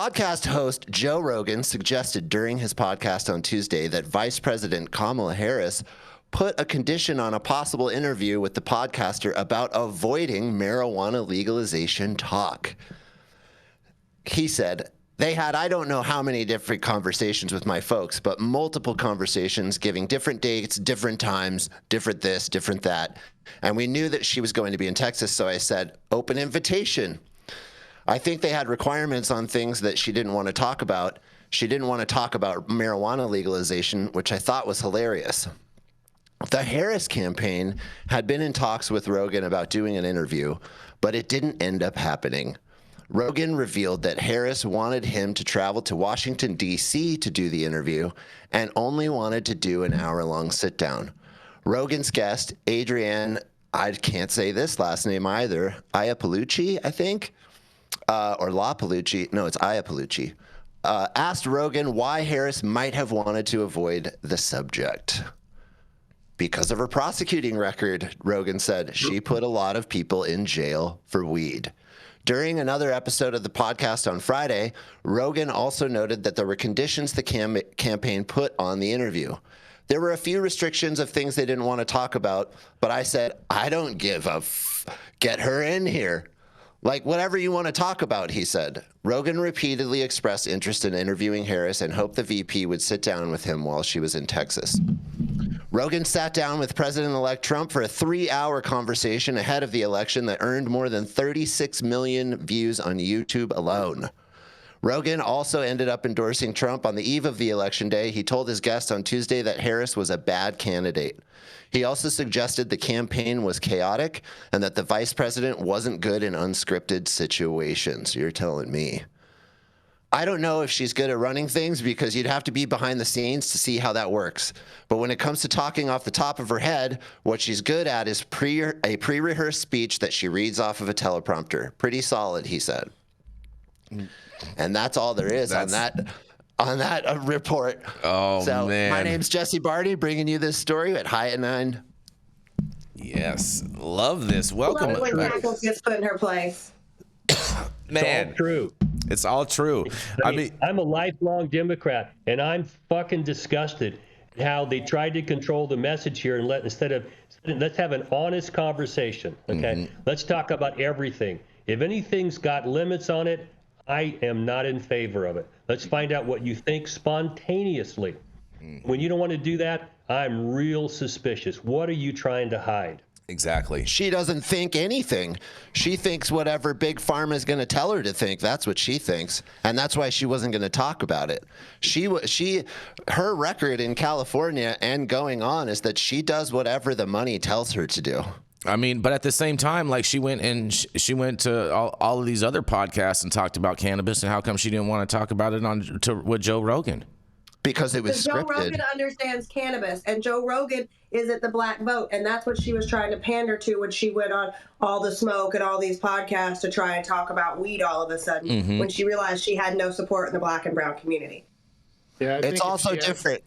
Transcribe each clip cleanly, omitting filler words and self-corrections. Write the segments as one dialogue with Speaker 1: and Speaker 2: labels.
Speaker 1: Podcast host Joe Rogan suggested during his podcast on Tuesday that Vice President Kamala Harris put a condition on a possible interview with the podcaster about avoiding marijuana legalization talk. He said, they had, I don't know how many different conversations with my folks, but multiple conversations giving different dates, different times, different this, different that. And we knew that she was going to be in Texas, so I said, open invitation. I think they had requirements on things that she didn't want to talk about. She didn't want to talk about marijuana legalization, which I thought was hilarious. The Harris campaign had been in talks with Rogan about doing an interview, but it didn't end up happening. Rogan revealed that Harris wanted him to travel to Washington, D.C. to do the interview and only wanted to do an hour-long sit-down. Rogan's guest, Adrienne, I can't say this last name either, Iapolucci, I think, or La Palucci. No, it's Iapolucci. Asked Rogan why Harris might have wanted to avoid the subject. Because of her prosecuting record, Rogan said, she put a lot of people in jail for weed. During another episode of the podcast on Friday, Rogan also noted that there were conditions the campaign put on the interview. There were a few restrictions of things they didn't want to talk about, but I said, I don't give a get her in here. Like, whatever you want to talk about, he said. Rogan repeatedly expressed interest in interviewing Harris and hoped the VP would sit down with him while she was in Texas. Rogan sat down with President-elect Trump for a 3-hour conversation ahead of the election that earned more than 36 million views on YouTube alone. Rogan also ended up endorsing Trump on the eve of the election day. He told his guest on Tuesday that Harris was a bad candidate. He also suggested the campaign was chaotic and that the vice president wasn't good in unscripted situations. You're telling me. I don't know if she's good at running things because you'd have to be behind the scenes to see how that works. But when it comes to talking off the top of her head, what she's good at is a pre-rehearsed speech that she reads off of a teleprompter. Pretty solid, he said. And that's all there is on that report.
Speaker 2: Oh, so, man.
Speaker 1: My name's Jesse Barty, bringing you this story at High at 9.
Speaker 2: Yes, love this. Welcome.
Speaker 3: Love it when Tackles gets put in her place.
Speaker 2: Man,
Speaker 4: it's all true.
Speaker 2: It's all true. I mean,
Speaker 4: I'm a lifelong Democrat, and I'm fucking disgusted how they tried to control the message here and let's have an honest conversation. Okay, Let's talk about everything. If anything's got limits on it, I am not in favor of it. Let's find out what you think spontaneously. When you don't want to do that, I'm real suspicious. What are you trying to hide?
Speaker 2: Exactly.
Speaker 1: She doesn't think anything. She thinks whatever Big Pharma is going to tell her to think. That's what she thinks, and that's why she wasn't going to talk about it. Her record in California and going on is that she does whatever the money tells her to do.
Speaker 2: I mean, but at the same time, like she went to all of these other podcasts and talked about cannabis, and how come she didn't want to talk about it with Joe Rogan?
Speaker 1: Because it was scripted.
Speaker 3: Joe Rogan understands cannabis, and Joe Rogan is at the black vote, and that's what she was trying to pander to when she went on All the Smoke and all these podcasts to try and talk about weed all of a sudden, when she realized she had no support in the black and brown community.
Speaker 5: Yeah,
Speaker 1: it's also different.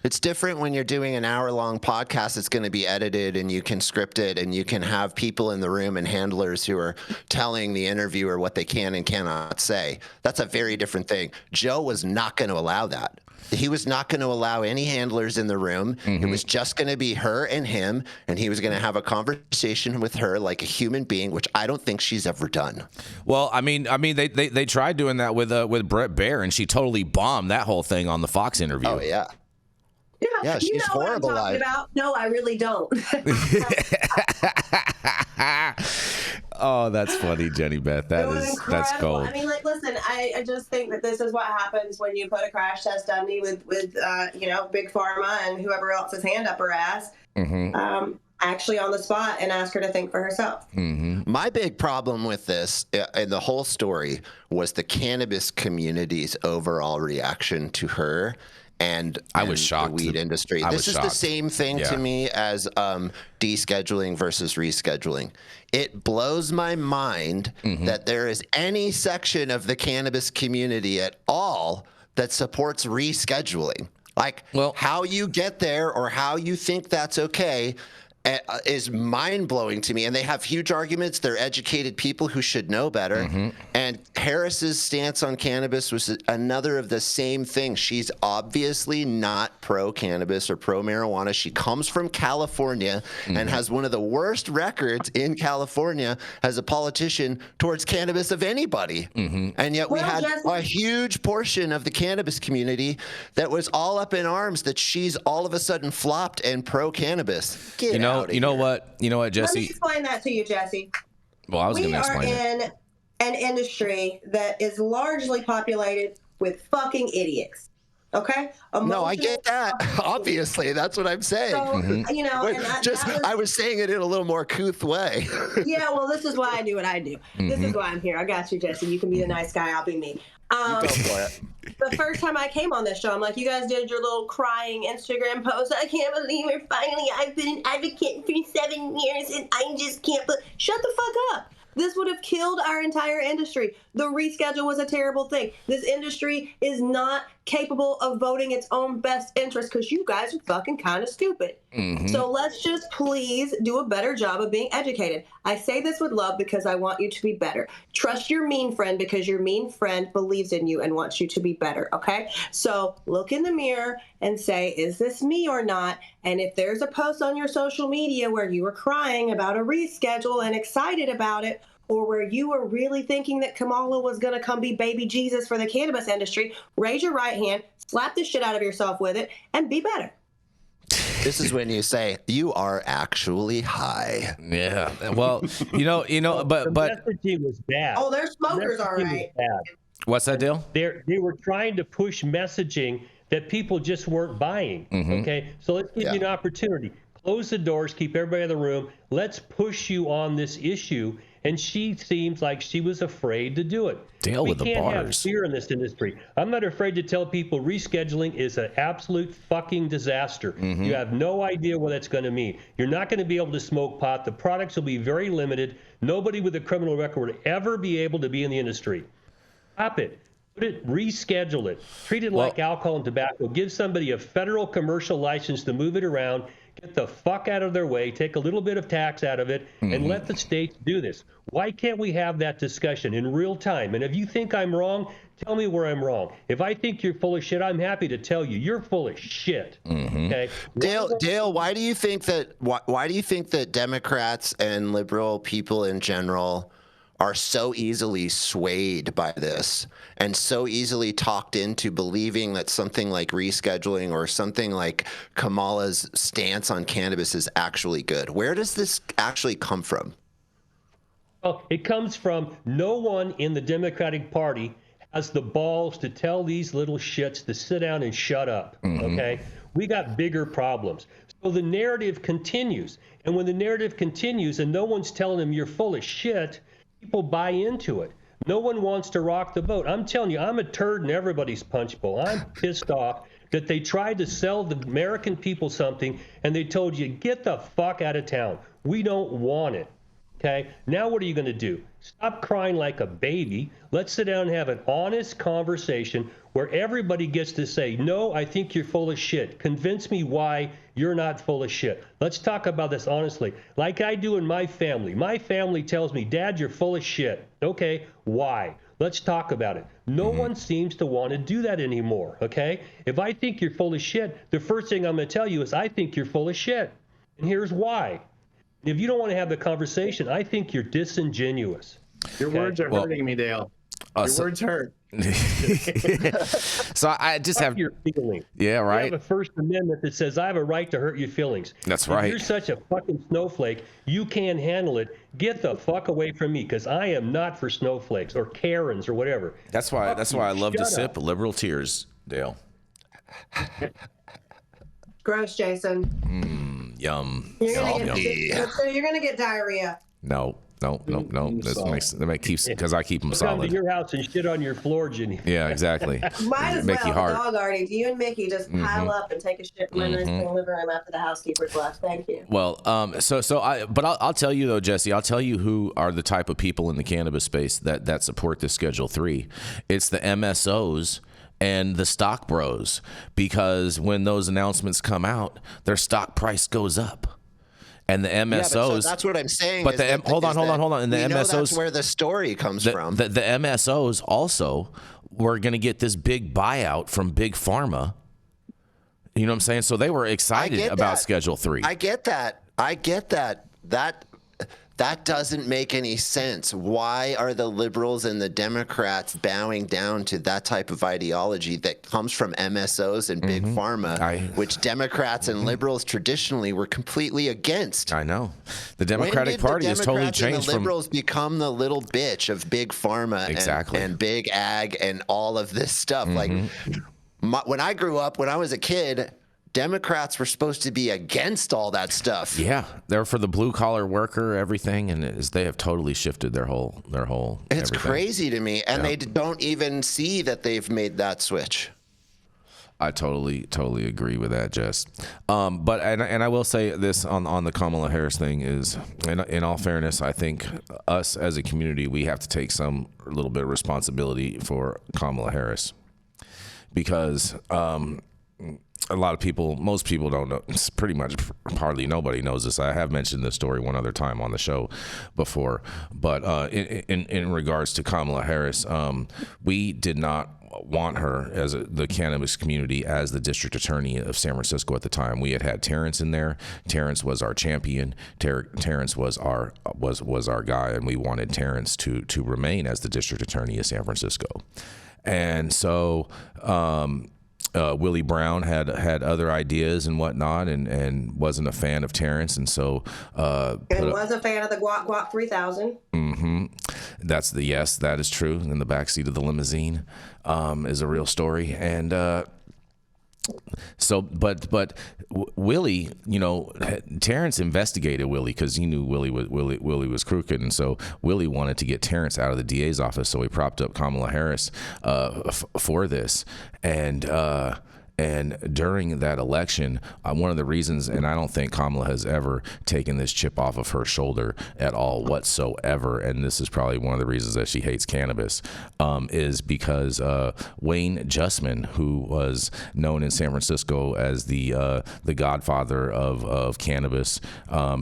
Speaker 1: It's different when you're doing an hour-long podcast. It's going to be edited, and you can script it, and you can have people in the room and handlers who are telling the interviewer what they can and cannot say. That's a very different thing. Joe was not going to allow that. He was not going to allow any handlers in the room. It was just going to be her and him, and he was going to have a conversation with her like a human being, which I don't think she's ever done.
Speaker 2: Well, I mean, they tried doing that with Brett Baer, and she totally bombed that whole thing on the Fox interview.
Speaker 1: Oh yeah.
Speaker 3: Yeah,
Speaker 1: she's
Speaker 3: you know
Speaker 1: horrible.
Speaker 3: What I'm talking about. No, I really don't.
Speaker 2: Oh, that's funny, Jenny Beth. That's gold.
Speaker 3: I mean, like, listen, I just think that this is what happens when you put a crash test dummy with Big Pharma and whoever else's hand up her ass, actually on the spot, and ask her to think for herself.
Speaker 1: My big problem with this and the whole story was the cannabis community's overall reaction to her. And
Speaker 2: I was shocked.
Speaker 1: The weed industry. This is the same thing to me as descheduling versus rescheduling. It blows my mind that there is any section of the cannabis community at all that supports rescheduling. Like, how you get there or how you think that's okay. is mind-blowing to me. And they have huge arguments. They're educated people who should know better. And Harris's stance on cannabis was another of the same thing. She's obviously not pro-cannabis or pro-marijuana. She comes from California and has one of the worst records in California as a politician towards cannabis of anybody. And yet we had a huge portion of the cannabis community that was all up in arms that she's all of a sudden flopped and pro-cannabis.
Speaker 2: You know what, Jesse?
Speaker 3: Let me explain that to you, Jesse.
Speaker 2: Well, I was going to explain it.
Speaker 3: We are in an industry that is largely populated with fucking idiots. Okay?
Speaker 1: No, I get that. Obviously, that's what I'm saying.
Speaker 3: So, you know,
Speaker 1: I was saying it in a little more couth way.
Speaker 3: Yeah, well, this is why I do what I do. This is why I'm here. I got you, Jesse. You can be the nice guy. I'll be me.
Speaker 1: Go for it.
Speaker 3: The first time I came on this show, I'm like, you guys did your little crying Instagram post. I can't believe we're finally, I've been an advocate for 7 years and I just can't. Shut the fuck up. This would have killed our entire industry. The reschedule was a terrible thing. This industry is not capable of voting its own best interest because you guys are fucking kind of stupid. So let's just please do a better job of being educated. I say this with love because I want you to be better. Trust your mean friend because your mean friend believes in you and wants you to be better, okay? So look in the mirror and say, is this me or not? And if there's a post on your social media where you were crying about a reschedule and excited about it, or where you were really thinking that Kamala was going to come be baby Jesus for the cannabis industry, raise your right hand, slap the shit out of yourself with it, and be better.
Speaker 1: This is when you say, you are actually high.
Speaker 2: Yeah. Well, but
Speaker 4: the messaging was bad.
Speaker 3: Oh, they're smokers, all right.
Speaker 2: What's that deal?
Speaker 4: They were trying to push messaging that people just weren't buying. Okay, so let's give you an opportunity. Close the doors, keep everybody in the room. Let's push you on this issue. And she seems like she was afraid to do it.
Speaker 2: Deal with the bars. We can't have
Speaker 4: fear in this industry. I'm not afraid to tell people rescheduling is an absolute fucking disaster. You have no idea what that's going to mean. You're not going to be able to smoke pot. The products will be very limited. Nobody with a criminal record would ever be able to be in the industry. Stop it. Reschedule it. Treat it like alcohol and tobacco. Give somebody a federal commercial license to move it around. Get the fuck out of their way, take a little bit of tax out of it, and let the states do this. Why can't we have that discussion in real time? And if you think I'm wrong, tell me where I'm wrong. If I think you're full of shit, I'm happy to tell you you're full of shit. Okay?
Speaker 1: Dale, why do you think that Democrats and liberal people in general are so easily swayed by this and so easily talked into believing that something like rescheduling or something like Kamala's stance on cannabis is actually good? Where does this actually come from?
Speaker 4: Well, it comes from no one in the Democratic Party has the balls to tell these little shits to sit down and shut up, okay? We got bigger problems. So the narrative continues. And when the narrative continues and no one's telling them you're full of shit, people buy into it. No one wants to rock the boat. I'm telling you, I'm a turd in everybody's punch bowl. I'm pissed off that they tried to sell the American people something and they told you, get the fuck out of town. We don't want it. Okay? Now what are you going to do? Stop crying like a baby. Let's sit down and have an honest conversation where everybody gets to say, no, I think you're full of shit. Convince me why you're not full of shit. Let's talk about this honestly. Like I do in my family. My family tells me, Dad, you're full of shit. Okay, why? Let's talk about it. No one seems to want to do that anymore, okay? If I think you're full of shit, the first thing I'm going to tell you is I think you're full of shit. And here's why. If you don't want to have the conversation, I think you're disingenuous.
Speaker 5: Your words are hurting me, Dale. Your words hurt.
Speaker 2: So I just have
Speaker 4: your feelings.
Speaker 2: Yeah, right.
Speaker 4: You have a First Amendment that says I have a right to hurt your feelings.
Speaker 2: That's
Speaker 4: if
Speaker 2: right.
Speaker 4: You're such a fucking snowflake. You can't handle it. Get the fuck away from me, because I am not for snowflakes or Karens or whatever.
Speaker 2: That's why I love to sip liberal tears, Dale.
Speaker 3: Gross, Jason.
Speaker 2: Yum.
Speaker 3: So you're gonna get diarrhea.
Speaker 2: No. That keeps because I keep them solid.
Speaker 4: Come to your house and shit on your floor, Jenny.
Speaker 2: Yeah, exactly.
Speaker 3: Might as
Speaker 2: Make you
Speaker 3: well.
Speaker 2: hard.
Speaker 3: Dog already. Do you and Mickey just pile up and take a shit in my nice little living room after the housekeeper's left? Thank you.
Speaker 2: Well, I'll tell you though, Jesse. I'll tell you who are the type of people in the cannabis space that support this Schedule 3. It's the MSOs and the stock bros, because when those announcements come out, their stock price goes up. And the MSOs.
Speaker 1: So that's what I'm saying.
Speaker 2: But hold on. And the MSOs.
Speaker 1: That's where the story comes from.
Speaker 2: The MSOs also were going to get this big buyout from Big Pharma. You know what I'm saying? So they were excited about Schedule 3.
Speaker 1: I get that. That doesn't make any sense. Why are the liberals and the Democrats bowing down to that type of ideology that comes from MSOs and Big Pharma, which Democrats and liberals traditionally were completely against?
Speaker 2: I know. The Democratic Party has totally changed
Speaker 1: from... The liberals become the little bitch of Big Pharma and Big Ag and all of this stuff. Like, when I grew up, when I was a kid... Democrats were supposed to be against all that stuff.
Speaker 2: Yeah, they're for the blue collar worker, everything, and they have totally shifted their whole. It's everything.
Speaker 1: Crazy to me, and they don't even see that they've made that switch.
Speaker 2: I totally agree with that, Jess. But I will say this on the Kamala Harris thing is, in all fairness, I think us as a community, we have to take a little bit of responsibility for Kamala Harris, because. A lot of people, most people don't know, pretty much hardly nobody knows this. I have mentioned this story one other time on the show before, but in regards to Kamala Harris, we did not want her as the cannabis community as the district attorney of San Francisco at the time. We had Terrence in there. Terrence was our champion. Terrence was our guy, and we wanted Terrence to remain as the district attorney of San Francisco. And so Willie Brown had other ideas and whatnot, and wasn't a fan of Terrence, and so
Speaker 3: was a fan of the Guac 3000.
Speaker 2: Mm-hmm. That is true. In the backseat of the limousine is a real story, and so but Willie, Terrence investigated Willie because he knew Willie was crooked, and so Willie wanted to get Terrence out of the DA's office, so he propped up Kamala Harris for this, and during that election, one of the reasons, and I don't think Kamala has ever taken this chip off of her shoulder at all whatsoever, and this is probably one of the reasons that she hates cannabis, is because Wayne Justman, who was known in San Francisco as the godfather of cannabis,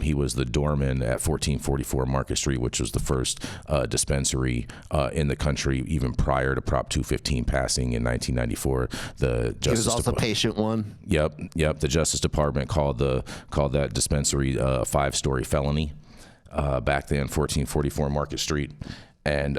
Speaker 2: he was the doorman at 1444 Market Street, which was the first dispensary in the country, even prior to Prop 215 passing in 1994. The Justice
Speaker 1: the patient one.
Speaker 2: Yep. The Justice Department called that dispensary a 5-story felony back then, 1444 Market Street. And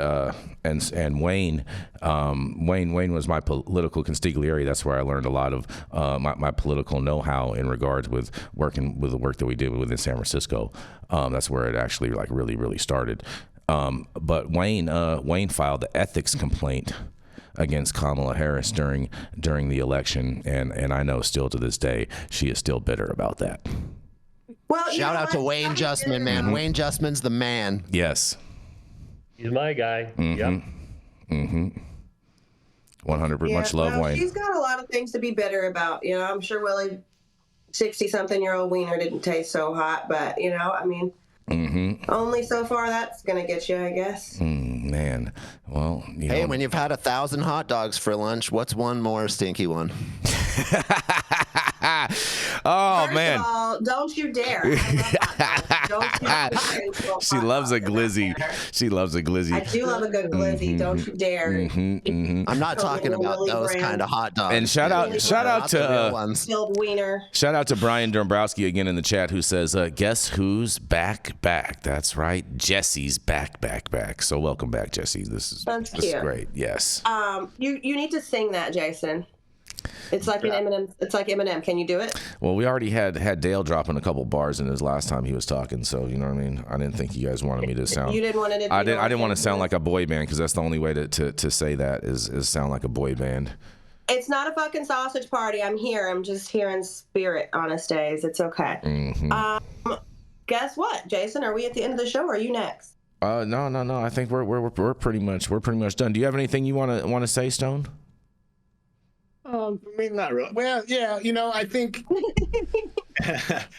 Speaker 2: Wayne was my political consigliere. That's where I learned a lot of my political know-how in regards with working with the work that we did within San Francisco. That's where it actually really started. But Wayne filed the ethics complaint against Kamala Harris during the election, and I know still to this day she is still bitter about that.
Speaker 3: Well,
Speaker 1: shout out to Wayne Justman, man. Mm-hmm. Wayne Justman's the man.
Speaker 2: Yes.
Speaker 4: He's my guy.
Speaker 2: Mm-hmm. Yep. Mm-hmm. 100%. Much love, Wayne.
Speaker 3: She's got a lot of things to be bitter about. I'm sure Willie, 60-something-year-old wiener didn't taste so hot, but only so far that's gonna get you, I guess.
Speaker 2: Man, well,
Speaker 1: hey, when you've had 1,000 hot dogs for lunch, what's one more stinky one?
Speaker 3: First of all, don't you dare!
Speaker 2: She loves a glizzy. She loves a glizzy.
Speaker 3: I do love a good glizzy. Mm-hmm. Don't you dare!
Speaker 1: I'm not talking about those kind of hot dogs.
Speaker 2: And shout out to
Speaker 3: filled wiener.
Speaker 2: Shout out to Brian Dombrowski again in the chat, who says, "Guess who's back? That's right, Jesse's back. So welcome back, Jesse. This is great. Yes.
Speaker 3: You need to sing that, Jason. It's like an Eminem. It's like Eminem. Can you do it?
Speaker 2: Well, we already had Dale dropping a couple bars in his last time he was talking, so you know what I mean. I didn't think you guys wanted me to sound.
Speaker 3: You didn't want it.
Speaker 2: I didn't want to sound like a boy band, because that's the only way to say that is sound like a boy band.
Speaker 3: It's not a fucking sausage party. I'm here. I'm just here in spirit. Honest days. It's okay.
Speaker 2: Mm-hmm.
Speaker 3: Guess what, Jason? Are we at the end of the show, or are you next?
Speaker 2: No. I think we're pretty much done. Do you have anything you want to say, Stone?
Speaker 5: I mean, not really. Well, yeah, I think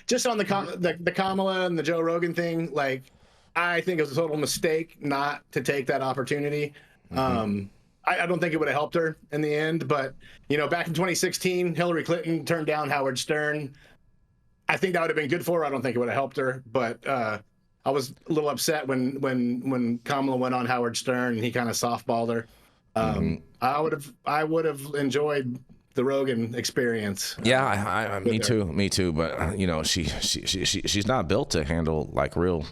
Speaker 5: just on the Kamala and the Joe Rogan thing, like, I think it was a total mistake not to take that opportunity. Mm-hmm. I don't think it would have helped her in the end, but back in 2016, Hillary Clinton turned down Howard Stern. I think that would have been good for her. I don't think it would have helped her, but I was a little upset when Kamala went on Howard Stern and he kind of softballed her. I would have enjoyed the Rogan experience.
Speaker 2: Yeah, me too. But she's not built to handle like real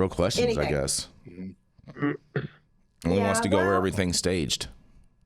Speaker 2: questions. Anything. I guess. Only wants to go where everything's staged.